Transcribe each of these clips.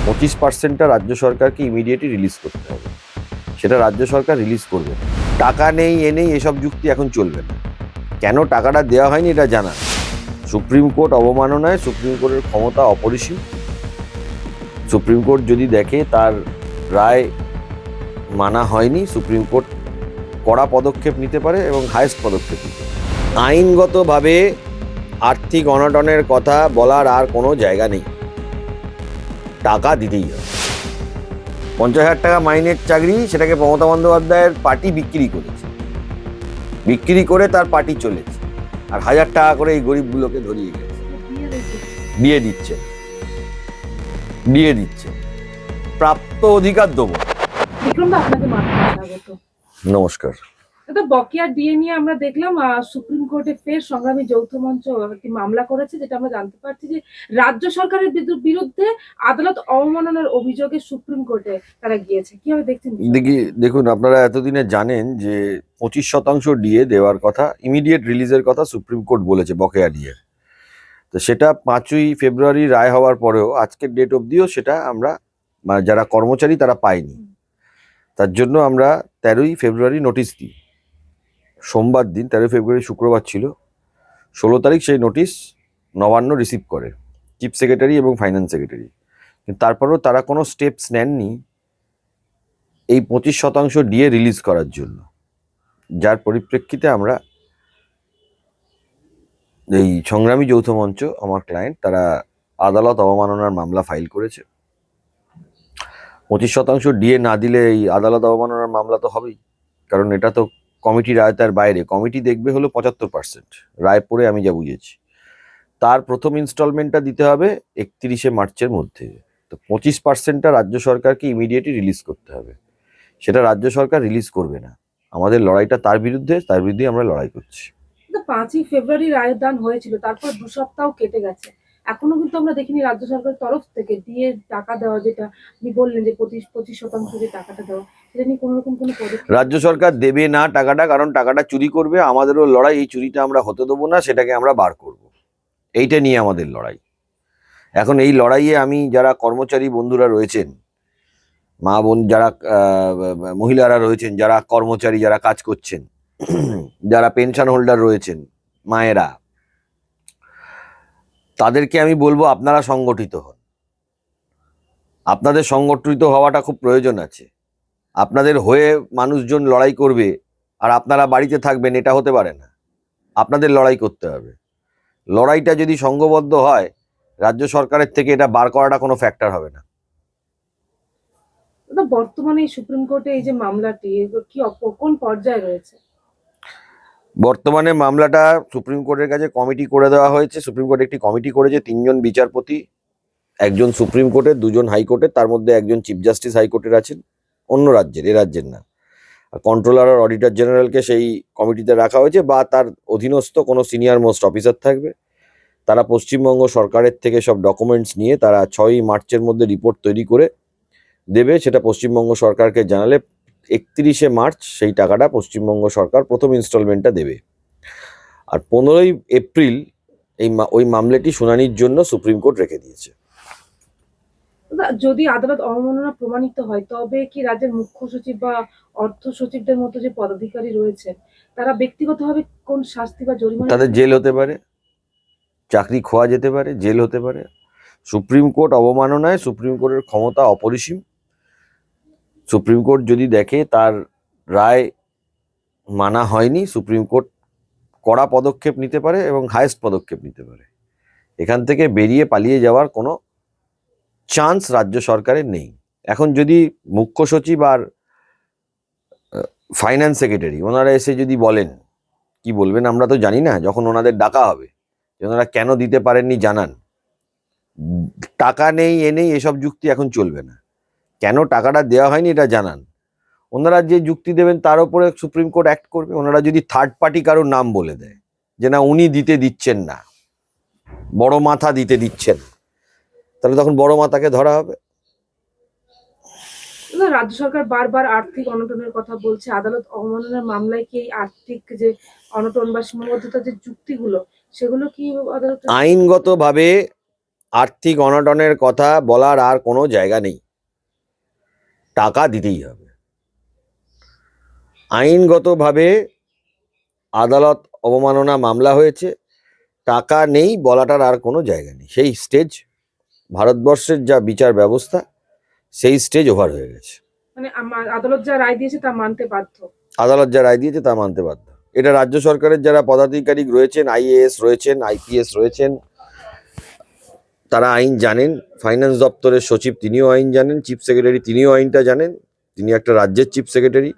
25%টা রাজ্য সরকারকে immediately release করতে হবে। সেটা রাজ্য সরকার রিলিজ করবে না। টাকা নেই এ নেই এসব যুক্তি এখন চলবে না। কেন টাকাটা দেওয়া হয়নি এটা জানা। সুপ্রিম কোর্ট অবমাননায় সুপ্রিম কোর্টের ক্ষমতা অপরিসীম। সুপ্রিম কোর্ট যদি দেখে তার রায় মানা হয়নি, সুপ্রিম কোর্ট কড়া পদক্ষেপ নিতে পারে এবং হাইয়েস্ট পদক্ষেপ নিতে পারে। আইনগতভাবে আর্থিক অনটনের কথা বলার আর কোনো জায়গা নেই। টাকা দিতেই হবে। 50,000 টাকা মাইনের চাকরি, সেটাকে মমতা বন্দ্যোপাধ্যায়ের পার্টি বিক্রি করেছে, বিক্রি করে তার পার্টি চলেছে, আর 1,000 টাকা করে এই গরিবগুলোকে ধরিয়ে গেছে। দিয়ে দিচ্ছে প্রাপ্ত অধিকার দেবো। নমস্কার। বকেয়া ডিএ নিয়ে আমরা দেখলাম সুপ্রিম কোর্টে ফের সংগ্রামী যৌথ মঞ্চ একটি মামলা করেছে, যেটা আমরা জানতে পারছি যে রাজ্য সরকারের বিরুদ্ধে আদালত অবমাননার অভিযোগে সুপ্রিম কোর্টে তারা গিয়েছে। কিভাবে দেখছেন? দেখুন, আপনারা এতদিনে জানেন যে 25% ডিএ দেওয়ার কথা, ইমিডিয়েট রিলিজের কথা সুপ্রিম কোর্ট বলেছে বকেয়া ডিএ। তো সেটা 5ই ফেব্রুয়ারি রায় হওয়ার পরেও আজকের ডেট অবধিও সেটা আমরা যারা কর্মচারী তারা পাইনি। তার জন্য আমরা 13ই ফেব্রুয়ারি নোটিশ দিই। সোমবার দিন 13 ফেব্রুয়ারি শুক্রবার ছিল, 16 তারিখ সেই নোটিশ নবান্ন রিসিভ করে, চিফ সেক্রেটারি এবং ফাইন্যান্স সেক্রেটারি। কিন্তু তারপরেও তারা কোনো স্টেপস নেননি এই 25% ডিএ রিলিজ করার জন্য, যার পরিপ্রেক্ষিতে আমরা এই সংগ্রামী যৌথ মঞ্চ, আমার ক্লায়েন্ট, তারা আদালত অবমাননার মামলা ফাইল করেছে। 25% ডিএ না দিলে এই আদালত অবমাননার মামলা তো হবেই, কারণ এটা তো কমিটির আয়তার বাইরে। কমিটি দেখবে হলো 75%, রায় পড়ে আমি যা বুঝেছি। তার প্রথম ইনস্টলমেন্টটা দিতে হবে 31শে মার্চের মধ্যে। তো 25%টা রাজ্য সরকারকে ইমিডিয়েটলি রিলিজ করতে হবে। সেটা রাজ্য সরকার রিলিজ করবে না। আমাদের লড়াইটা তার বিরুদ্ধে আমরা লড়াই করছি। 5ই ফেব্রুয়ারি রায়দান হয়েছিল, তারপর 2 সপ্তাহ কেটে গেছে, এখনো কিন্তু আমরা দেখিনি রাজ্য সরকারের তরফ থেকে দিয়ে টাকা দেওয়া, যেটা আপনি বললেন যে 25% যে টাকাটা দেওয়া, সেটা নিয়ে কোনো রকম কোনো পদক্ষেপ রাজ্য সরকার দেবে না টাকাটা, কারণ টাকাটা চুরি করবে। আমাদেরও লড়াই, এই চুরিটা আমরা হতে দেবো না, সেটাকে আমরা বার করব। এইটা নিয়ে আমাদের লড়াই। এখন এই লড়াইয়ে আমি যারা কর্মচারী বন্ধুরা রয়েছেন, মা বোন যারা মহিলারা রয়েছেন, যারা কর্মচারী, যারা কাজ করছেন, যারা পেনশন হোল্ডার রয়েছেন, মায়েরা, তাদেরকে আমি বলবো আপনারা সংগঠিত হন। আপনাদের সংগঠিত হওয়াটা খুব প্রয়োজন আছে। আপনাদের হয়ে মানুষজন লড়াই করবে আর আপনারা বাড়িতে থাকবেন, এটা হতে পারে না। আপনাদের লড়াই করতে হবে। লড়াইটা যদি সংঘবদ্ধ হয়, রাজ্য সরকারের থেকে এটা বার করাটা কোনো ফ্যাক্টর হবে না। বর্তমানে সুপ্রিম কোর্টে এই যে মামলাটি কি কোন পর্যায়ে রয়েছে? বর্তমানে মামলাটা সুপ্রিম কোর্টের কাছে কমিটি করে দেওয়া হয়েছে। সুপ্রিম কোর্ট একটি কমিটি করেছে, 3 জন বিচারপতি, একজন সুপ্রিম কোর্টের, 2 জন হাইকোর্টের, তার মধ্যে একজন চিফ জাস্টিস হাইকোর্টের আছেন, অন্য রাজ্যের, এ রাজ্যের না। কন্ট্রোলার আর অডিটর জেনারেলকে সেই কমিটিতে রাখা হয়েছে, বা তার অধীনস্থ কোনো সিনিয়র মোস্ট অফিসার থাকবে। তারা পশ্চিমবঙ্গ সরকারের থেকে সব ডকুমেন্টস নিয়ে তারা 6ই মার্চের মধ্যে রিপোর্ট তৈরি করে দেবে। সেটা পশ্চিমবঙ্গ সরকারকে জানালে 31শে মার্চ সেই টাকাটা পশ্চিমবঙ্গ সরকার প্রথম ইনস্টলমেন্টটা দেবে। আর 15ই এপ্রিল ওই মামলাটি শুনানির জন্য সুপ্রিম কোর্ট রেখে দিয়েছে। যদি আদালত অবমাননা প্রমাণিত হয়, তবে কি রাজ্যের মুখ্য সচিব বা অর্থ সচিবদের মতো যে পদাধিকারী রয়েছে, তারা ব্যক্তিগতভাবে কোন শাস্তি বা জরিমানা? তাদের জেল হতে পারে, চাকরি খোয়া যেতে পারে, জেল হতে পারে। সুপ্রিম কোর্ট অবমাননায় সুপ্রিম কোর্টের ক্ষমতা অপরিসীম। সুপ্রিম কোর্ট যদি দেখে তার রায় মানা হয়নি, সুপ্রিম কোর্ট কড়া পদক্ষেপ নিতে পারে এবং হাইয়েস্ট পদক্ষেপ নিতে পারে। এখান থেকে বেরিয়ে পালিয়ে যাওয়ার কোনো চান্স রাজ্য সরকারের নেই। এখন যদি মুখ্য সচিব আর ফাইন্যান্স সেক্রেটারি ওনারা এসে যদি বলেন, কি বলবেন আমরা তো জানি না, যখন ওনাদের ডাকা হবে যে ওনারা কেন দিতে পারেননি জানান। টাকা নেই এ নেই এসব যুক্তি এখন চলবে না। কেন টাকাটা দেওয়া হয়নি এটা জানান। ওনারা যে যুক্তি দেবেন তার উপরে সুপ্রিম কোর্ট অ্যাক্ট করবে। ওনারা যদি থার্ড পার্টি কারোর নাম বলে দেয় যে না উনি দিতে দিচ্ছেন না, বড় মাথা দিতে দিচ্ছেন, তাহলে তখন বড় মাথাকে ধরা হবে। রাজ্য সরকার বারবার আর্থিক অনটনের কথা বলছে। আদালত অবমাননার মামলায় কি এই আর্থিক যে অনটন বা সীমাবদ্ধতার যে যুক্তিগুলো, সেগুলো কি আদালত আইনগতভাবে আর্থিক অনটনের কথা বলার আর কোনো জায়গা নেই, টাকা দিতেই হবে। আইনগতভাবে আদালত অবমাননা মামলা হয়েছে, টাকা নেই বলাটার আর কোনো জায়গা নেই। সেই স্টেজ ভারতবর্ষের যা বিচার ব্যবস্থা, সেই স্টেজ ওভার হয়ে গেছে। মানে আদালত যা রায় দিয়েছে তা মানতে বাধ্য। আদালত যা রায় দিয়েছে তা মানতে বাধ্য। এটা রাজ্য সরকারের যারা পদাধিকারী রয়েছেন, আইএএস রয়েছেন, আইপিএস রয়েছেন, তারা আইন জানেন। ফাইন্যান্স দপ্তরের সচিব তিনিও আইন জানেন, চিফ সেক্রেটারি তিনিও আইনটা জানেন। তিনি একটা রাজ্যের চিফ সেক্রেটারি,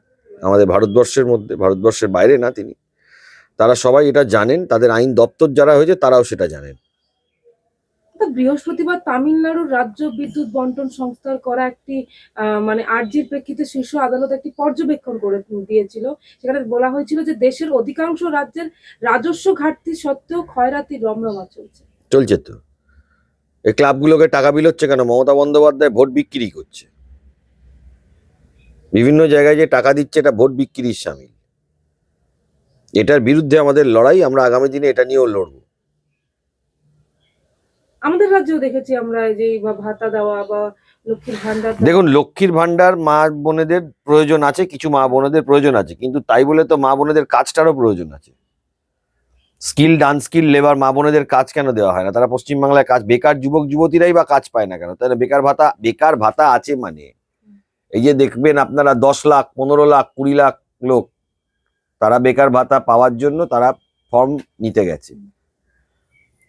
আমাদের ভারতবর্ষের মধ্যে, ভারতবর্ষের বাইরে না তিনি। তারা সবাই এটা জানেন, তাদের আইন দপ্তর যারা হয়েছে তারাও সেটা জানেন। বৃহস্পতিবার তামিলনাড়ুর রাজ্য বিদ্যুৎ বন্টন সংস্থার করা একটি মানে আর্জির প্রেক্ষিতে শীর্ষ আদালত একটি পর্যবেক্ষণ করে দিয়েছিল। সেখানে বলা হয়েছিল যে দেশের অধিকাংশ রাজ্যের রাজস্ব ঘাটতি সত্ত্বেও ক্ষয়রাতি রমরমা চলছে। চলছে তো, এই ক্লাবগুলোকে টাকা বিল হচ্ছে কেন? মমতা বন্দ্যোপাধ্যায় ভোট বিক্রি করছে, বিভিন্ন জায়গায় যে টাকা দিচ্ছে এটা ভোট বিক্রির সামিল। এটার বিরুদ্ধে আমাদের লড়াই, আমরা আগামী দিনে এটা নিয়েও লড়বো। আমাদের রাজ্যেও দেখেছি আমরা যে ভাতা দেওয়া বা লক্ষ্মীর ভান্ডার। দেখুন, লক্ষ্মীর ভান্ডার মা বোনেদের প্রয়োজন আছে, কিছু মা বোনেদের প্রয়োজন আছে, কিন্তু তাই বলে তো মা বোনেদের কাজটারও প্রয়োজন আছে। স্কিল্ড আনস্কিল্ড লেবার মা বোনেদের কাজ কেন দেওয়া হয় না? তারা পশ্চিমবাংলায় কাজ, বেকার যুবক যুবতীরাই বা কাজ পায় না কেন? তাহলে বেকার ভাতা আছে মানে, এই যে দেখবেন আপনারা 10 লাখ 15 লাখ 20 লাখ লোক তারা বেকার ভাতা পাওয়ার জন্য তারা ফর্ম নিতে গেছে।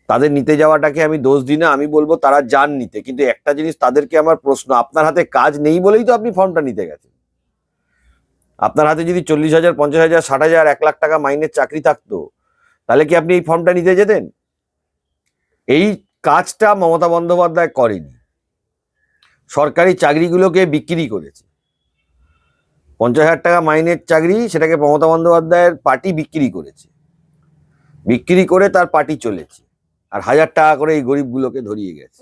তাদের নিতে যাওয়াটাকে আমি দোষ দিই না, আমি বলবো তারা যান নিতে, কিন্তু একটা জিনিস তাদেরকে আমার প্রশ্ন, আপনার হাতে কাজ নেই বলেই তো আপনি ফর্মটা নিতে গেছেন। আপনার হাতে যদি 40,000 50,000 60,000 1 লাখ টাকা মাইনের চাকরি থাকতো, তাহলে কি আপনি এই ফর্মটা নিতে যেতেন? এই কাজটা মমতা বন্দ্যোপাধ্যায় করেনি। সরকারি চাকরিগুলোকে বিক্রি করেছে। 50,000 টাকা মাইনের চাকরি, সেটাকে মমতা বন্দ্যোপাধ্যায়ের পার্টি বিক্রি করেছে, বিক্রি করে তার পার্টি চলেছে, আর 1000 টাকা করে এই গরিবগুলোকে ধরিয়ে গেছে।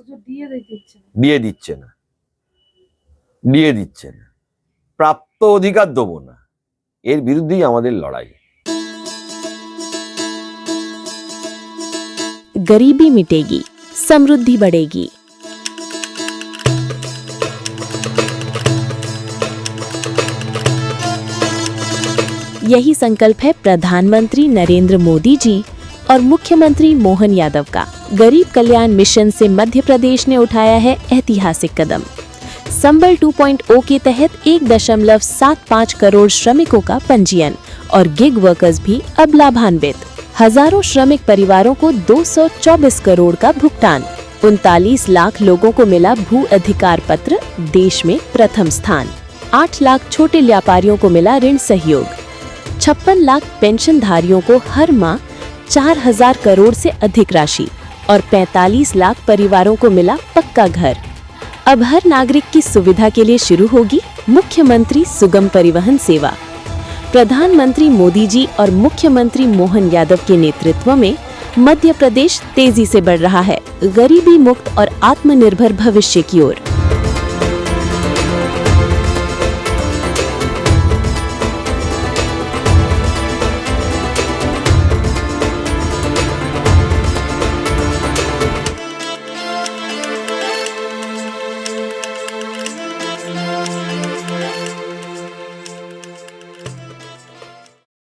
দিয়ে দিচ্ছে না, প্রাপ্য অধিকার দেবো না, এর বিরুদ্ধেই আমাদের লড়াই। गरीबी मिटेगी, समृद्धि बढ़ेगी। यही संकल्प है प्रधानमंत्री नरेंद्र मोदी जी और मुख्यमंत्री मोहन यादव का। गरीब कल्याण मिशन से मध्य प्रदेश ने उठाया है ऐतिहासिक कदम। संबल 2.0 के तहत 1.75 करोड़ श्रमिकों का पंजीयन और गिग वर्कर्स भी अब लाभान्वित। हजारों श्रमिक परिवारों को 224 करोड़ का भुगतान। 39 लाख लोगों को मिला भू अधिकार पत्र, देश में प्रथम स्थान। 8 लाख छोटे व्यापारियों को मिला ऋण सहयोग। 56 लाख पेंशनधारियों को हर माह 4,000 करोड़ से अधिक राशि और 45 लाख परिवारों को मिला पक्का घर। अब हर नागरिक की सुविधा के लिए शुरू होगी मुख्यमंत्री सुगम परिवहन सेवा। प्रधानमंत्री मोदी जी और मुख्यमंत्री मोहन यादव के नेतृत्व में मध्य प्रदेश तेजी से बढ़ रहा है गरीबी मुक्त और आत्मनिर्भर भविष्य की ओर।